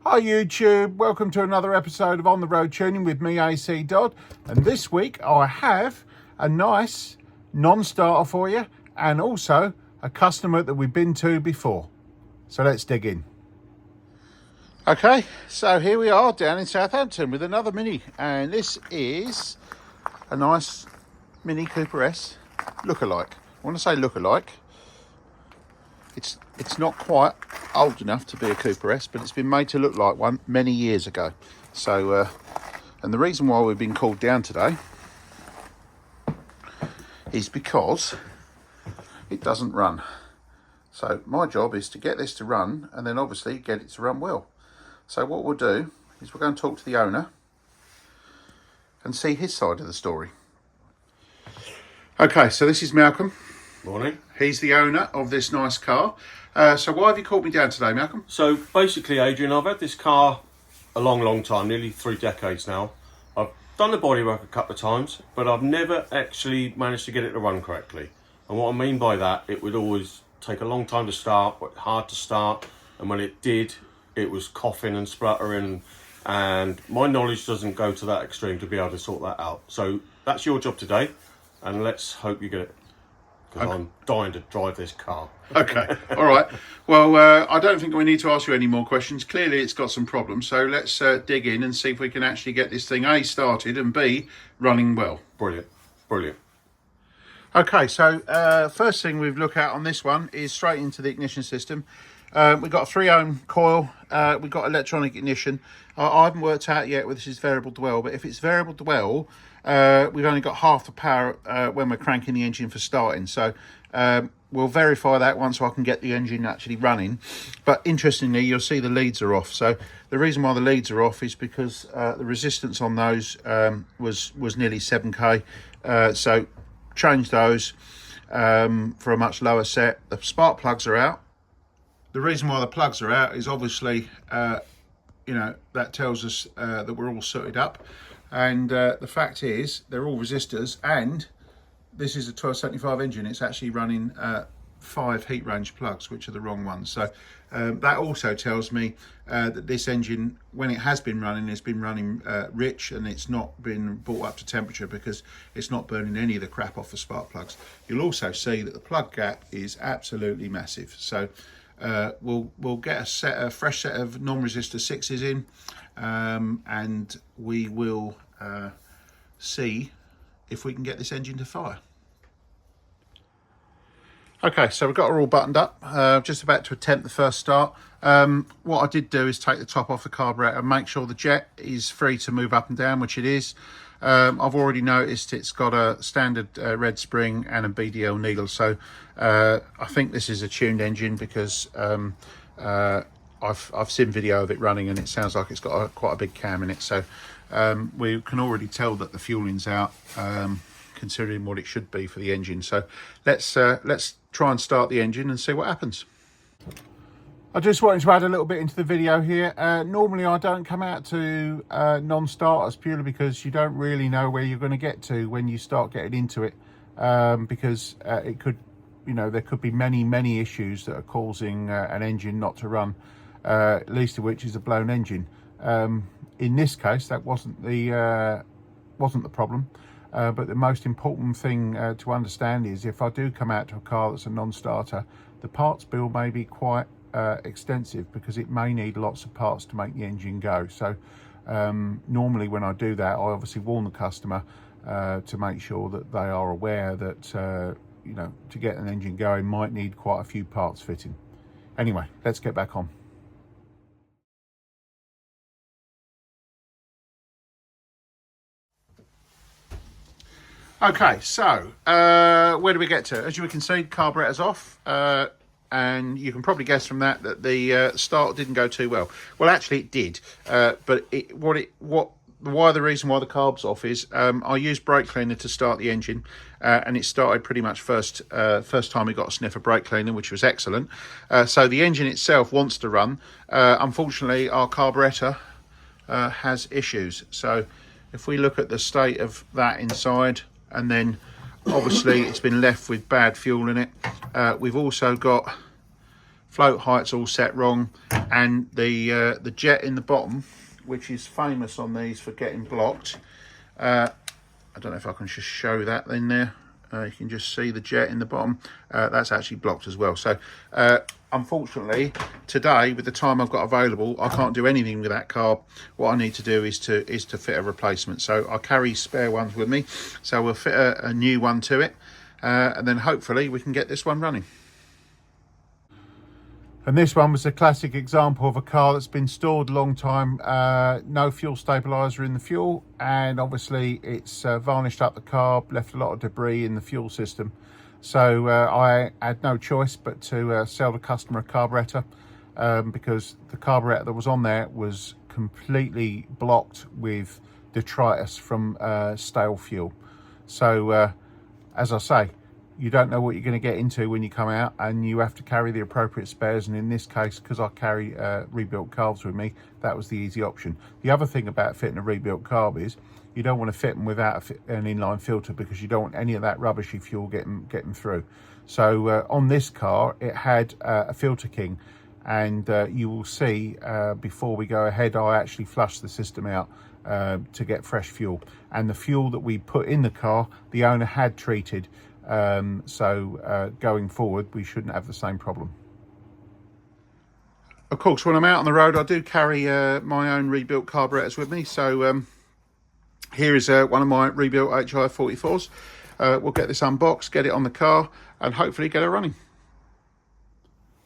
Hi YouTube, welcome to another episode of On the Road Tuning with me, ACDodd. And this week I have a nice non-starter for you and also a customer that we've been to before. So let's dig in. Okay, so here we are down in Southampton with another Mini, and this is a nice Mini Cooper S lookalike. I want to say lookalike. It's not quite old enough to be a Cooper S, but it's been made to look like one many years ago. So, and the reason why we've been called down today is because it doesn't run. So my job is to get this to run and then obviously get it to run well. So what we'll do is we're going to talk to the owner and see his side of the story. Okay, so this is Malcolm. Morning. He's the owner of this nice car. So why have you called me down today, Malcolm? So basically, Adrian, I've had this car a long time, nearly 3 decades now. I've done the bodywork a couple of times, but I've never actually managed to get it to run correctly. And what I mean by that, it would always take a long time to start, hard to start, and when it did, it was coughing and spluttering, and my knowledge doesn't go to that extreme to be able to sort that out. So that's your job today, and let's hope you get it. Because I'm dying to drive this car. Okay, all right. Well, I don't think we need to ask you any more questions. Clearly, it's got some problems. So let's dig in and see if we can actually get this thing A, started, and B, running well. Brilliant, brilliant. Okay, so first thing we've looked at on this one is straight into the ignition system. We've got a 3-ohm coil. We've got electronic ignition. I haven't worked out yet whether this is variable dwell, but if it's variable dwell, we've only got half the power when we're cranking the engine for starting. So we'll verify that once I can get the engine actually running. But interestingly, you'll see the leads are off. So the reason why the leads are off is because the resistance on those was nearly 7k. So change those for a much lower set. The spark plugs are out. The reason why the plugs are out is obviously, you know, that tells us that we're all suited up. And the fact is, they're all resistors, and this is a 1275 engine. It's actually running 5 heat range plugs, which are the wrong ones. So that also tells me that this engine, when it has been running, it's been running rich, and it's not been brought up to temperature because it's not burning any of the crap off the spark plugs. You'll also see that the plug gap is absolutely massive. So we'll get a fresh set of non-resistor 6s in, and we will see if we can get this engine to fire. Okay, so we've got her all buttoned up, just about to attempt the first start. What I did do is take the top off the carburetor and make sure the jet is free to move up and down, which it is. I've already noticed it's got a standard red spring and a BDL needle, so I think this is a tuned engine because I've seen video of it running and it sounds like it's got quite a big cam in it. So we can already tell that the fueling's out, considering what it should be for the engine. So let's try and start the engine and see what happens. I just wanted to add a little bit into the video here. Normally I don't come out to non-starters purely because you don't really know where you're going to get to when you start getting into it, because it could, you know, there could be many issues that are causing an engine not to run, least of which is a blown engine. In this case, that wasn't the problem. But the most important thing to understand is if I do come out to a car that's a non-starter, the parts bill may be quite extensive because it may need lots of parts to make the engine go. So normally when I do that, I obviously warn the customer to make sure that they are aware that you know, to get an engine going might need quite a few parts fitting. Anyway, let's get back on. Okay, so where do we get to? As you can see, carburetor's off, and you can probably guess from that that the start didn't go too well. Well, actually, it did, but the reason why the carb's off is I used brake cleaner to start the engine, and it started pretty much first time we got a sniff of brake cleaner, which was excellent. So the engine itself wants to run. Unfortunately, our carburetor has issues. So if we look at the state of that inside, and then obviously it's been left with bad fuel in it. We've also got float height's all set wrong, and the jet in the bottom, which is famous on these for getting blocked. I don't know if I can just show that in there. You can just see the jet in the bottom. That's actually blocked as well. So unfortunately, today, with the time I've got available, I can't do anything with that carb. What I need to do is to fit a replacement. So I carry spare ones with me. So we'll fit a new one to it, and then hopefully we can get this one running. And this one was a classic example of a car that's been stored a long time, no fuel stabiliser in the fuel, and obviously it's varnished up the carb, left a lot of debris in the fuel system. So I had no choice but to sell the customer a carburetor, because the carburetor that was on there was completely blocked with detritus from stale fuel. So as I say, you don't know what you're going to get into when you come out, and you have to carry the appropriate spares. And in this case, because I carry rebuilt carbs with me, that was the easy option. The other thing about fitting a rebuilt carb is you don't want to fit them without an inline filter, because you don't want any of that rubbishy fuel getting through. So on this car, it had a filter king, and you will see before we go ahead, I actually flushed the system out to get fresh fuel. And the fuel that we put in the car, the owner had treated. So going forward, we shouldn't have the same problem. Of course, when I'm out on the road, I do carry my own rebuilt carburetors with me. So here is one of my rebuilt HI 44s. We'll get this unboxed, get it on the car, and hopefully get it running.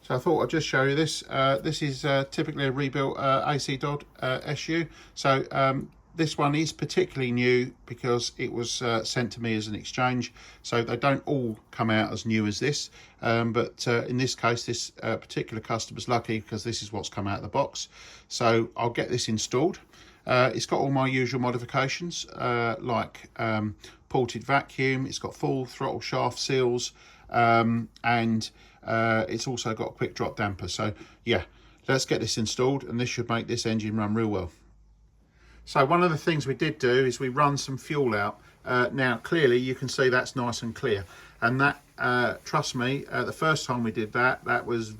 So I thought I'd just show you this. This is typically a rebuilt ACDodd SU. So this one is particularly new because it was sent to me as an exchange. So they don't all come out as new as this. But in this case, this particular customer's lucky because this is what's come out of the box. So I'll get this installed. It's got all my usual modifications, like ported vacuum. It's got full throttle shaft seals, and it's also got a quick drop damper. So yeah, let's get this installed, and this should make this engine run real well. So one of the things we did do is we run some fuel out. Now clearly you can see that's nice and clear, and that trust me, the first time we did that, that was,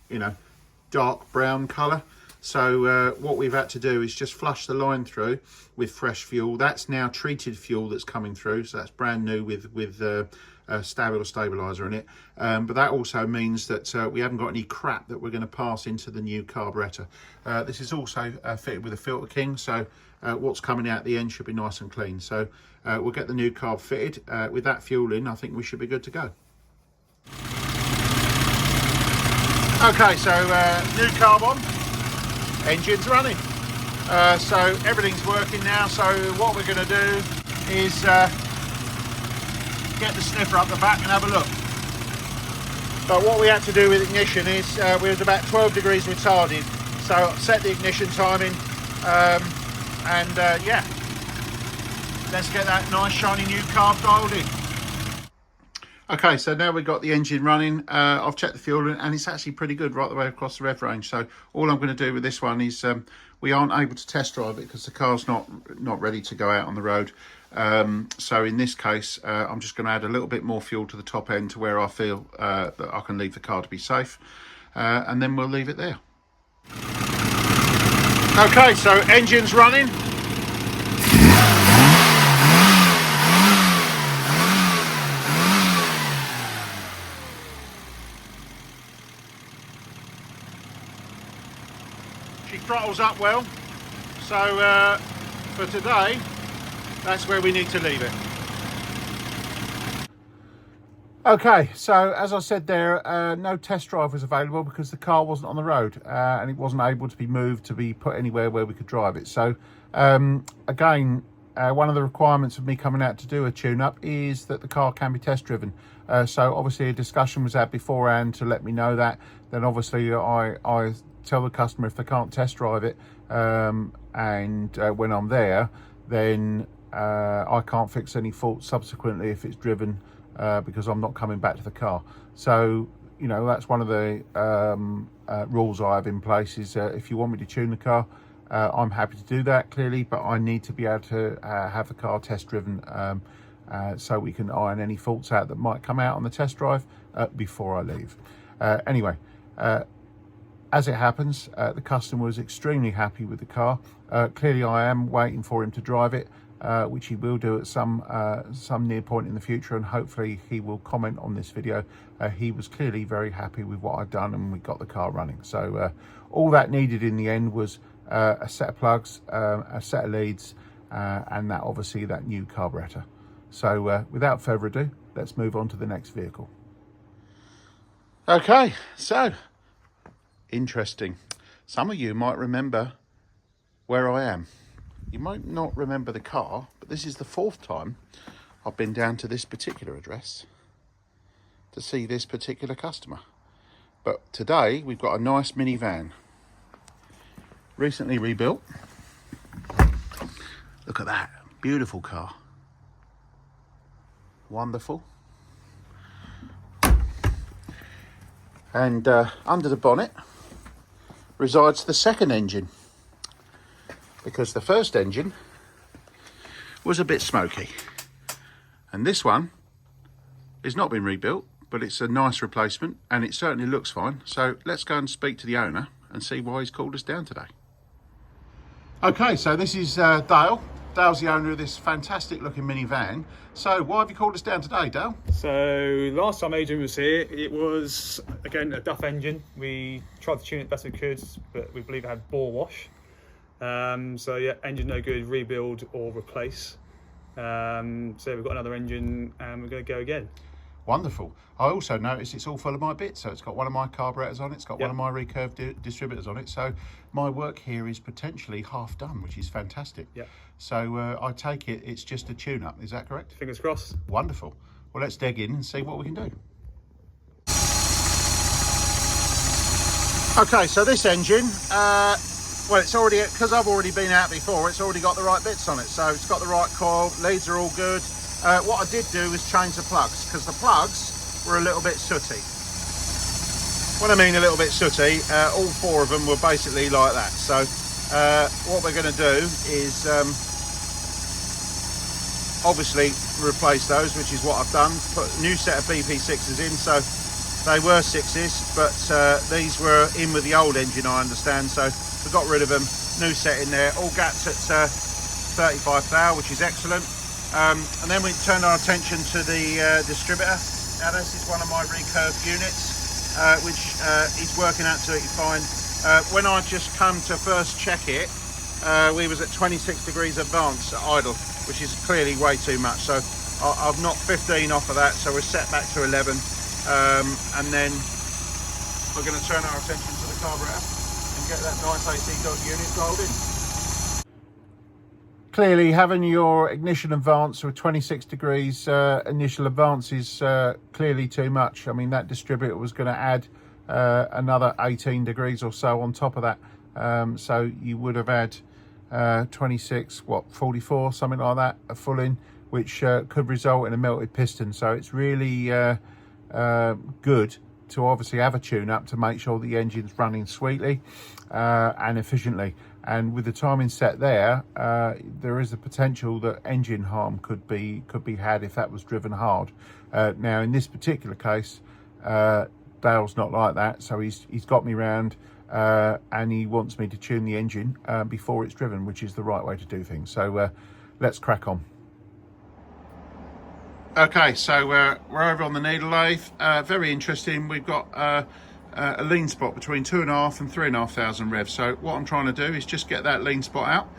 you know, dark brown colour. So what we've had to do is just flush the line through with fresh fuel. That's now treated fuel that's coming through, so that's brand new with stabiliser in it. But that also means that we haven't got any crap that we're going to pass into the new carburetor. This is also fitted with a filter king, so what's coming out the end should be nice and clean. So we'll get the new carb fitted. With that fuel in, I think we should be good to go. Okay, so new carb on, engine's running. So everything's working now. So what we're going to do is get the sniffer up the back and have a look. But what we had to do with ignition is we was about 12 degrees retarded. So set the ignition timing, and yeah, let's get that nice shiny new carb dialed in. Okay, so now we've got the engine running. I've checked the fuel and it's actually pretty good right the way across the rev range. So all I'm going to do with this one is we aren't able to test drive it because the car's not ready to go out on the road. So in this case, I'm just going to add a little bit more fuel to the top end to where I feel that I can leave the car to be safe, and then we'll leave it there. Okay, so engine's running. She throttles up well, so for today, that's where we need to leave it. Okay, so as I said there, no test drive was available because the car wasn't on the road and it wasn't able to be moved to be put anywhere where we could drive it. So again, one of the requirements of me coming out to do a tune-up is that the car can be test driven. So obviously a discussion was had beforehand to let me know that. Then obviously I tell the customer if they can't test drive it, and when I'm there, then I can't fix any faults subsequently if it's driven, because I'm not coming back to the car. So, you know, that's one of the rules I have in place is if you want me to tune the car, I'm happy to do that clearly, but I need to be able to have the car test driven so we can iron any faults out that might come out on the test drive before I leave. Anyway, as it happens, the customer was extremely happy with the car. Clearly I am waiting for him to drive it, which he will do at some near point in the future, and hopefully he will comment on this video. He was clearly very happy with what I'd done, and we got the car running. So all that needed in the end was a set of plugs, a set of leads, and that obviously that new carburetor. So without further ado, let's move on to the next vehicle. Okay, so interesting. Some of you might remember where I am. You might not remember the car, but this is the 4th time I've been down to this particular address to see this particular customer. But today we've got a nice minivan, recently rebuilt. Look at that, beautiful car. Wonderful. And under the bonnet resides the second engine, because the first engine was a bit smoky, and this one has not been rebuilt, but it's a nice replacement and it certainly looks fine. So let's go and speak to the owner and see why he's called us down today. Okay, so this is Dale. Dale's the owner of this fantastic looking minivan. So why have you called us down today, Dale? So last time Adrian was here, it was again a Duff engine. We tried to tune it best we could, but we believe it had bore wash. So yeah, engine no good, rebuild or replace. So we've got another engine and we're going to go again. Wonderful. I also noticed it's all full of my bits. So it's got one of my carburetors on it, it's got one of my recurve distributors on it. So my work here is potentially half done, which is fantastic. Yeah. So I take it it's just a tune-up, is that correct? Fingers crossed. Wonderful. Well, let's dig in and see what we can do. Okay, so this engine, well, it's already, because I've already been out before, it's already got the right bits on it. So it's got the right coil, leads are all good. What I did do was change the plugs, because the plugs were a little bit sooty. When I mean a little bit sooty, all 4 of them were basically like that. So what we're going to do is obviously replace those, which is what I've done. Put a new set of BP6s in, so they were 6s, but these were in with the old engine, I understand. So we got rid of them, new set in there, all gaps at 35 thou, which is excellent. And then we turned our attention to the distributor. Now this is one of my recurve units, which is working absolutely fine. When I just come to first check it, we was at 26 degrees advance at idle, which is clearly way too much. So I've knocked 15 off of that, so we're set back to 11. And then we're going to turn our attention to the carburetor and get that nice ACDodd unit dialed in. Clearly, having your ignition advance with 26 degrees initial advance is clearly too much. I mean, that distributor was going to add another 18 degrees or so on top of that. So you would have had 26, 44, something like that, a full in, which could result in a melted piston. So it's really good to obviously have a tune-up to make sure the engine's running sweetly and efficiently. And with the timing set there, there is a potential that engine harm could be had if that was driven hard. Now, in this particular case, Dale's not like that, so he's got me round and he wants me to tune the engine before it's driven, which is the right way to do things. So let's crack on. Okay, so we're over on the needle lathe. Very interesting. We've got a lean spot between 2.5 and 3,500 revs. So what I'm trying to do is just get that lean spot out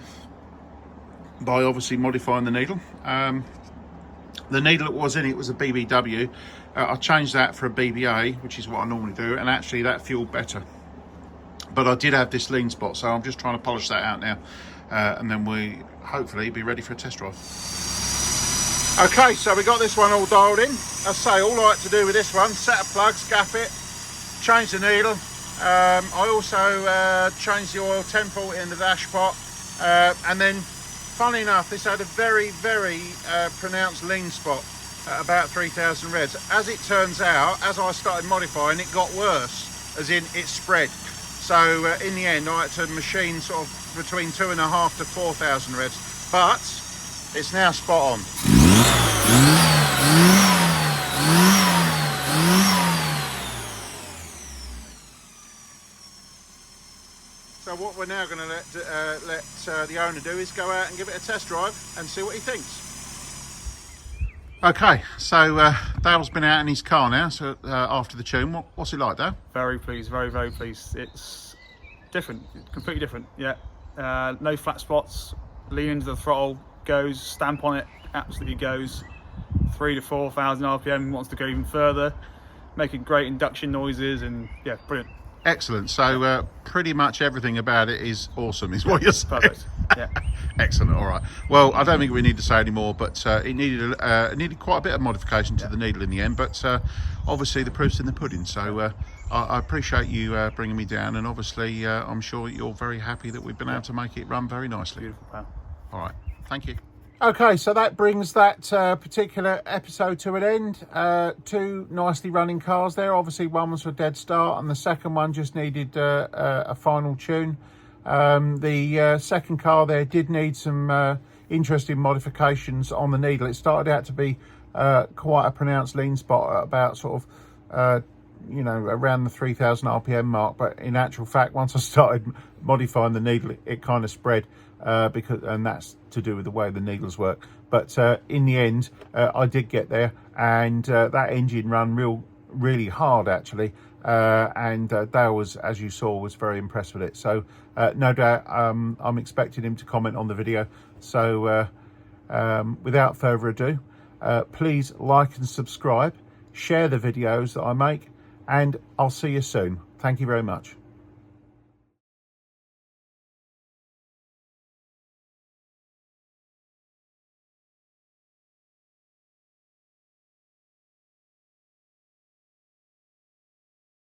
by obviously modifying the needle. The needle that was in it was a BBW. I changed that for a BBA, which is what I normally do, and actually that fueled better. But I did have this lean spot, so I'm just trying to polish that out now, and then we hopefully be ready for a test drive. Okay, so we got this one all dialed in. I say all I like to do with this one, set of plugs, gap it, change the needle. I also changed the oil 1040 in the dash pot, and then funnily enough, this had a very pronounced lean spot at about 3,000 revs. As it turns out, as I started modifying, it got worse, as in it spread. So in the end, I had to machine sort of between 2.5 to 4,000 revs, but it's now spot on. what we're now going to let the owner do is go out and give it a test drive and see what he thinks. Okay, so Dale's been out in his car now, so after the tune. What's it like, Dale? Very pleased, very pleased. It's different, completely different. Yeah, no flat spots. Lean into the throttle, goes. Stamp on it, absolutely goes. 3,000 to 4,000 RPM. Wants to go even further, making great induction noises, and yeah, brilliant. Excellent. So pretty much everything about it is awesome, is what you're saying. Perfect. Yeah. Excellent. All right. Well, I don't think we need to say any more, but it needed quite a bit of modification to the needle in the end. But obviously the proof's in the pudding. So I appreciate you bringing me down, and obviously I'm sure you're very happy that we've been able to make it run very nicely. Beautiful, pal. All right. Thank you. Okay, so that brings that particular episode to an end. 2 nicely running cars there. Obviously, one was a dead start, and the second one just needed a final tune. The second car there did need some interesting modifications on the needle. It started out to be quite a pronounced lean spot at about sort of, around the 3,000 RPM mark. But in actual fact, once I started modifying the needle, it kind of spread. And that's to do with the way the needles work. But in the end, I did get there, and that engine ran really hard actually. And Dale was, as you saw, was very impressed with it. So no doubt I'm expecting him to comment on the video. So without further ado, please like and subscribe, share the videos that I make, and I'll see you soon. Thank you very much.